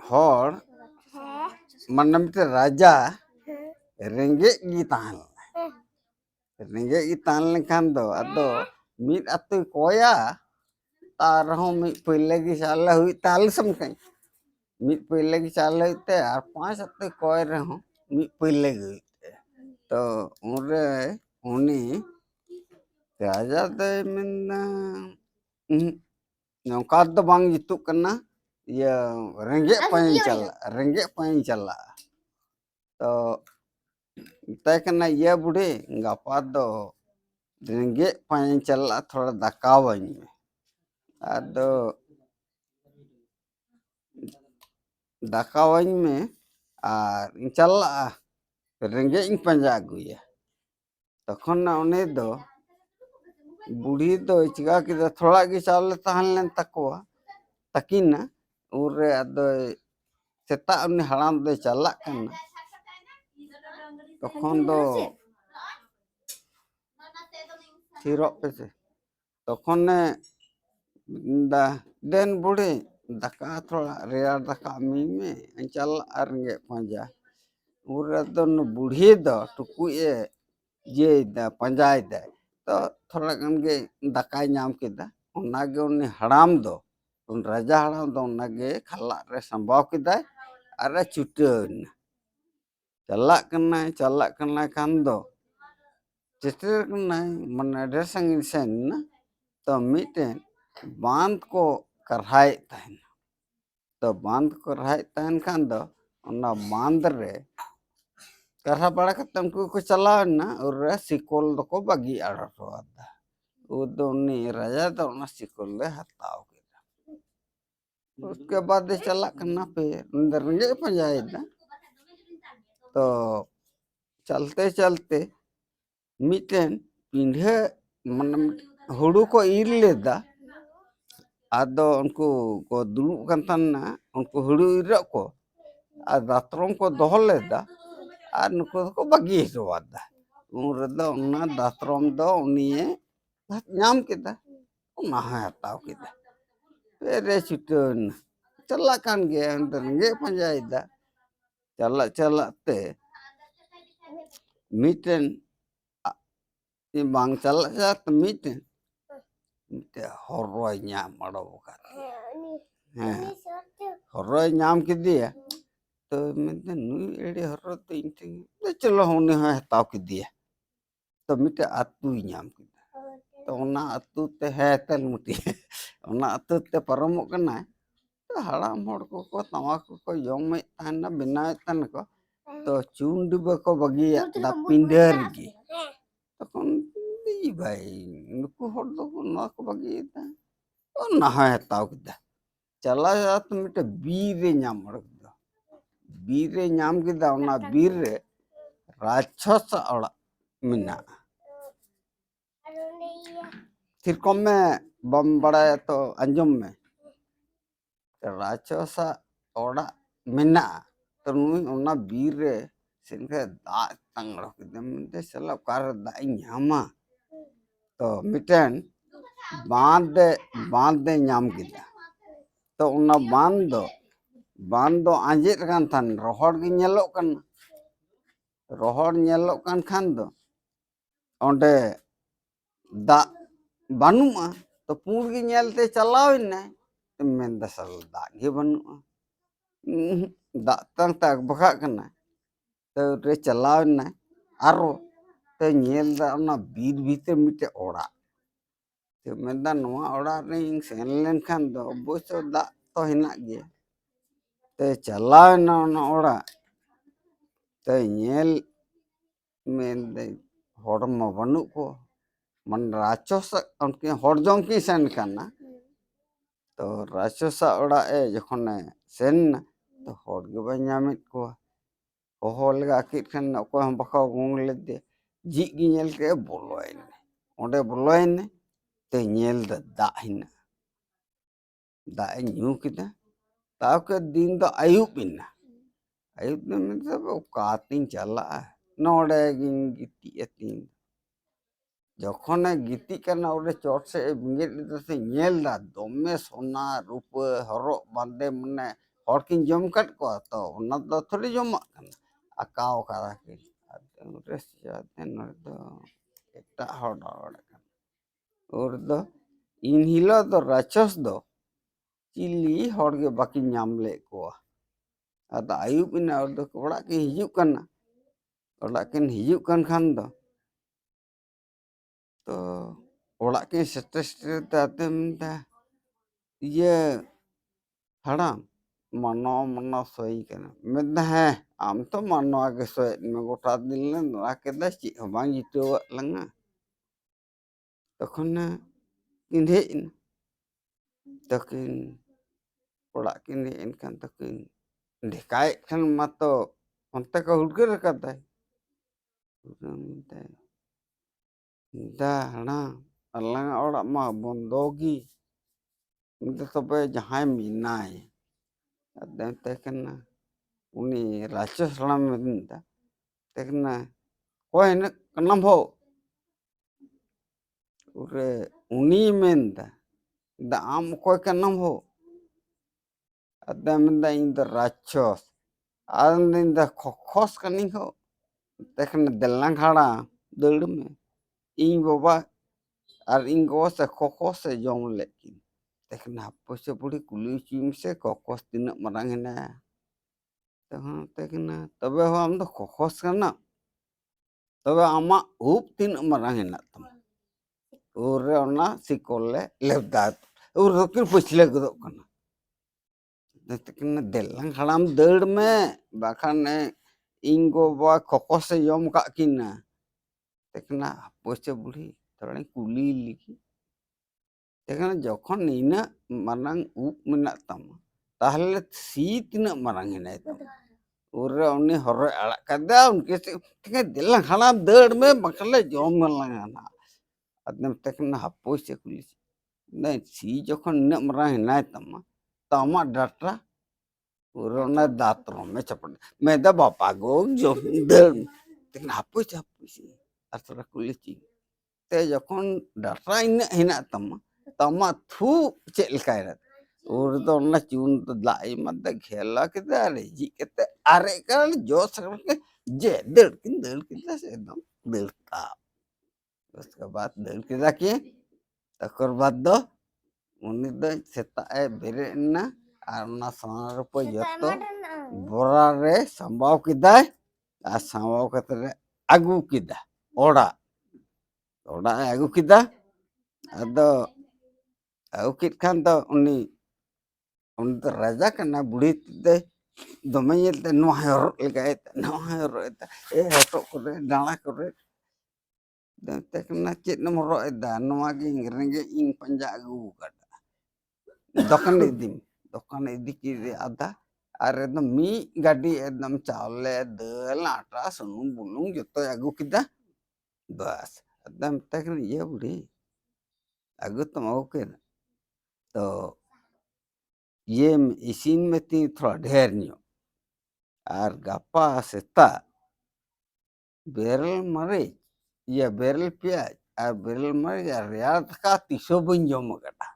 hor mana mite raja renggek gi tahan renggek gi tahan lekan do ado mit atu koya tarho mit pile gi sala hui tal sam kai mit pile gi sala te ar 5 atu koy reho mit pile gi to ure uni raja te mena nongka do bang itu kena ya renggek paling cala to tay kena ya bude ngapa do renggek paling cala thoda dakawain me ado dakawain me ar cala renggek ing panja aguya तखन ना उन्हें दो बूढ़ी दो चिका की थोड़ा की चावल तहन लेन तकवा तकिन ना उरे अदो सेता उन्हें हराम दे चला कना तखन दो थिरो पे तखन ने दा देन बूढ़ी दका थोड़ा रेयार दका मी में चला अरंगे पंजा उरे दो बूढ़ी दो टुकुए ये पंजाय दे तो थोड़ा गन के दकाय नाम केदा ओनागे उन्हें हराम दो उन राजा हराम दो ओनागे खला रे संभाव केदा अरे चुटन चला कना खान दो चित्र कना मन ढेर संगिन सेन ना तो मिटेन बांध को करहाय तहन तो बांध को करहाय तहन खान दो ओना बांध रे करहा बड़ा कते उनको को चलाव ना और सिकोल दो को बगी आड़ो आदा उदोनी राजा तो ना सिकोल ले हताव केदा उसके बाद चला करना पे अंदर रेंगे पंजाय दा तो चलते चलते मिटेन पिंढे मन हुड़ू को ईर लेदा आदो उनको को दुलुक कंतन उनको हुड़ू ईर को आ दात्रम को दोह लेदा आ नुको को बगी हटवादा उन रदा उना दात्रम दो उनिए नाम केदा उना हताव केदा पेरे चुटन चला कान गे अंदर गे पंजाय दा चला ते मिटेन bang cala jat mite horoy nyam mado bukan horoy nyam kidia to mite nui ede horo to inting chalo hone ha taw kidia to mite atu nyam kida to ona atu te hetan muti ona atu te paramo kana to haram hor ko tamak ko jom me tan bina tan ko to chundi ba ko bagi da pinder gi तखन दी भाई नुकु हर दो ना को बगी ता ओ ना है ताव किदा चला जात मिटे बीरे नाम मड़क बीरे नाम किदा ओना बीर रे राक्षस अड़ा मिना फिर कम में बम बड़ा तो अंजुम में राक्षस अड़ा मिना तो नुई ओना बीर रे सिनके दा तंगड़ किदा मिटे चला कार दा न्यामा तो मिटन बांध नाम किदा तो उना बांध दो आंजेद कान थान रोहड़ गे नेलो कान रोहड़ नेलो कान खान दो ओंडे दा बानुआ तो पूर गे नेलते चलावना तो मेन दसल दा गे बानुआ दा तंग तक बखा कना तो रे चलावना आरो तो नेल दा ओना बीर भीतर मिटे ओड़ा तो मेदा नोआ ओड़ा रे सेन लेन खान दो अवश्य दा तो हिना गे ते चलावना ओना ओड़ा तो नेल मेन दे हड़म बनु को मन राक्षस उनके हड़ जम की सेन कना तो राक्षस ओड़ा ए जखन सेन तो हड़ गे बा नामित को होहो लगा किट खान अको हम बखा गुंग ले दे जी गी नेल के बोलोइन ओंडे बोलोइन ते नेल दा हिना दा न्यू किदा ताव के दिन दो आयुब इना आयुब ने मतलब कातिन चला नोड़े गिन गिती एतिन जखन गिती करना ओडे चोट से बिंगेट से नेल दा दोमे सोना रूप हरो बांदे मने hor kin jom kat ko to ona do thori jomak kana akau kara kin res ja den do eta hor kan ur do in hilo do rachos do cili hor ge baki nyam le ko ada ayub ina ur do ora kin hijuk kana ora kin hijuk kan do to ora kin stres ta tem ta ye haram mano mano soi kana medda he am to mano age soi me gota dil na ke da chi bang jitu langa tokhon kin hein tokin ora kin hein kan tokin dekai kan mato onte ka hulger kata da hana alang ora ma bondogi itu tope jahai minai ada tekena uni raja salam minta tekena kau enak kenam ho ure uni minta da am kau kenam ho ada minta inda rachos ada inda kokos kaning ho tekena delang hara delum ing baba ar ing kos kokos jom lekin tekena apa se puri kuli cim se kokos tinak marang hena tekena tobe ho am do kokos kana tobe ama up tinak marang hena tam ure ona sikole lebdat ure kir pusle godok kana tekena delang haram ded me bahkan inggo ba kokos jom kak kina tekena apa se puri terang kuli lagi tekena jokhon ina marang up menak tam tahle si tinak marang hena tam ure oni hore alak kada unke tekena delang haram ded me bakale jom lang ana adem tekena apa se kuli na si jokhon ina marang hena tam tama data urona datro me chapat me da bapa go jom ded tekena apa sih asra kuli te jokhon data ina hena tama thu cek lekairat ur do na chun to lai madda khela kita reji kita are kal jos ke je del kita se एकदम del ka उसके बाद del kita ki takor बाद do uni do seta e bere na ar na sonar po joto bora re sambao kita a sambao kata agu kita ora ora agu kita ado agu kit kan do uni untuk raja kena bulit deh domain itu nuh herok itu herok kore dala kore dan tekna cit nomor itu nuh lagi ngerenge ing panjagu kata dokan idim kiri ada are itu mi gadi edam chawle del atta sunung bulung joto agu kita bas adam tekna iya budi agu tuh mau kena तो ये इसी में थोड़ा ढेर नहीं और गप्पा सेता बेरल मरीच या बेरल प्याज और बेरल मरीच और यार का तीसो बन जोम कटा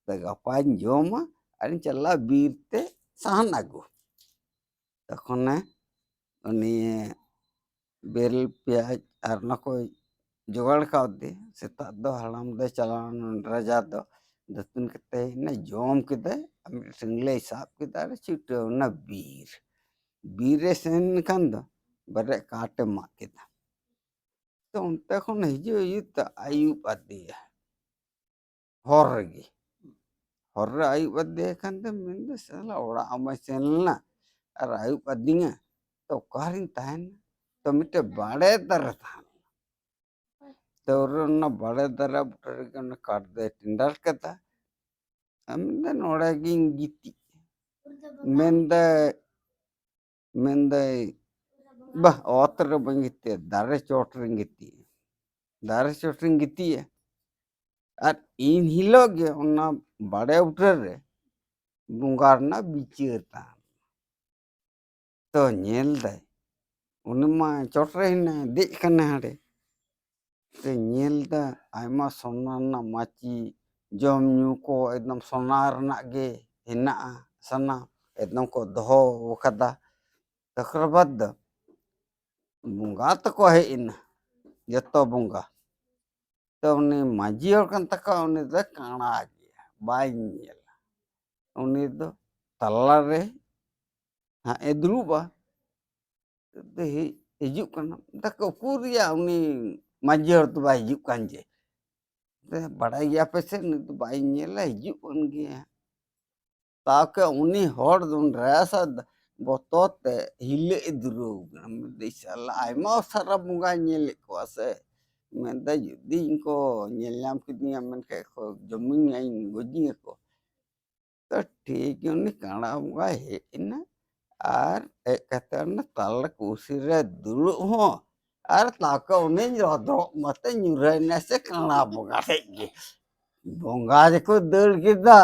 तो गप्पा जोम और चला बीरते सहन आगु तखने उनी बेरल प्याज और न कोई जुगाड़ का दे सेता दो हड़ाम दे चलान राजा दो दतुन कते न जोम कते सिंगले हिसाब कते चिटे न बीर बीरे सेन कंद बरे काटे माकेदा तो उनते खन हिजु युत Ayub अदिया horgi horra ayub adde kante mende sala ora ama senna ar ayub adinga to karin tahan to mitte bade dar tahan to ronna bade dara butar kan kadde tindar kata amde noraging giti mende bah otra bangite dare chotring giti ya R in hilog ge onna bade utre bungar na bichirta to nyel dai unma chotre na de kana hade te nyel da aima sonna na machi jom nyu ko ekdom sonar na ge hena sana एकदम को दोहो वखदा तकर बाद the Bunga तको हे इन जतो बुंगा तो उनी माजी हर कन तका उनी द काणा गया बाय नेला उनी दो तल्ला रे हाँ ए दुरुबा तो हिजुक कना तक उकुरिया उनी माजी हर तो बाय हिजुक कान जे बड़ा गया पैसे नहीं तो बाई नेला हिजुक कन गया ताके उनी हर दुन रसा बोतोते हिले दुरु दिसला आइमा सारा बुंगा नेले को से मेंदा जुदी इनको नेलम किदिया मन के को जमीन आई गोजी को तो ठीक उनी काणा बुंगा हे इन आर एक कतन तल कुसी रे दुरु हो आर ताके उनी रोद्रो मते न्यूरे ने से काणा बुंगा हे बुंगा को दर किदा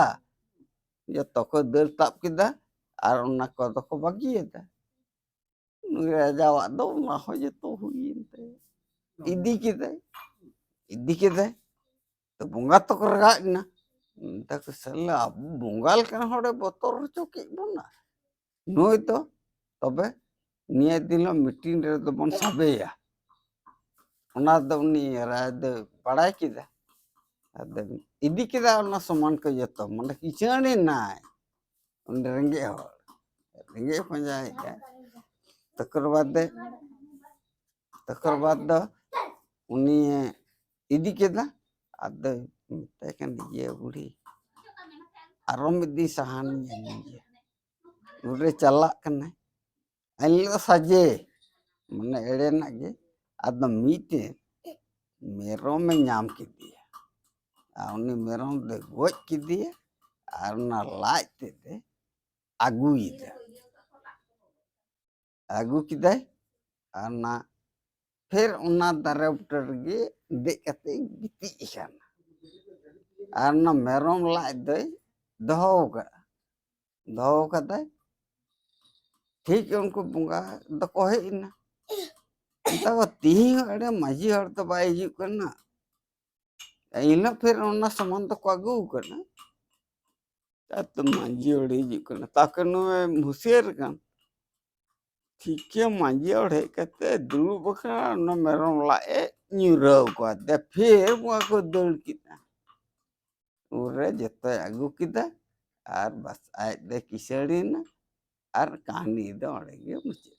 जतो को दर ताप किदा आर उना को तो को बागी दा नुरे जावा दो ना हो जे तो हुईन ते इदी किदा तो बुंगा तो करगा ना तक सला बुंगाल कन होड़े बोतर चोकी बुना नोय तो तबे निया दिन मीटिंग रे तो बन सबेया ओना दो उनी राद पढ़ाई किदा अद इदी किदा ओना समान को जतो माने किचणी नाय उन रेंगे हो रेंगे पंजाय तकर बाद द उनी इदी किदा अद ते कन ये बुढ़ी आरो मिदी सहान ये उरे चला कने अल्लो सजे मने एड़े ना गे अद मीटे मेरो में नाम किदिया उनी मेरो दे गोज किदिया आर ना लाज ते आगुईदा आगु किदाय आर ना फिर उना दारे उटर गे दे कते गिती इखाना आर ना मेरो लाज दे दहो कदा ठीक है उनको बुंगा द कोहे इना तब तीन अड़े माजी हर तो बाय हिजु करना इना फिर उना संबंध को आगु करना तो माजी हर हिजु करना ताके नो मुसेर कान ठीक है माजी हर हे कते दुरु बखरा न मेरम लाए न्यूरो को दे फिर बुआ को दल किता उरे जते आगु किदा आर बस आय दे किसड़ीना आर कहानी दो अड़े मुझे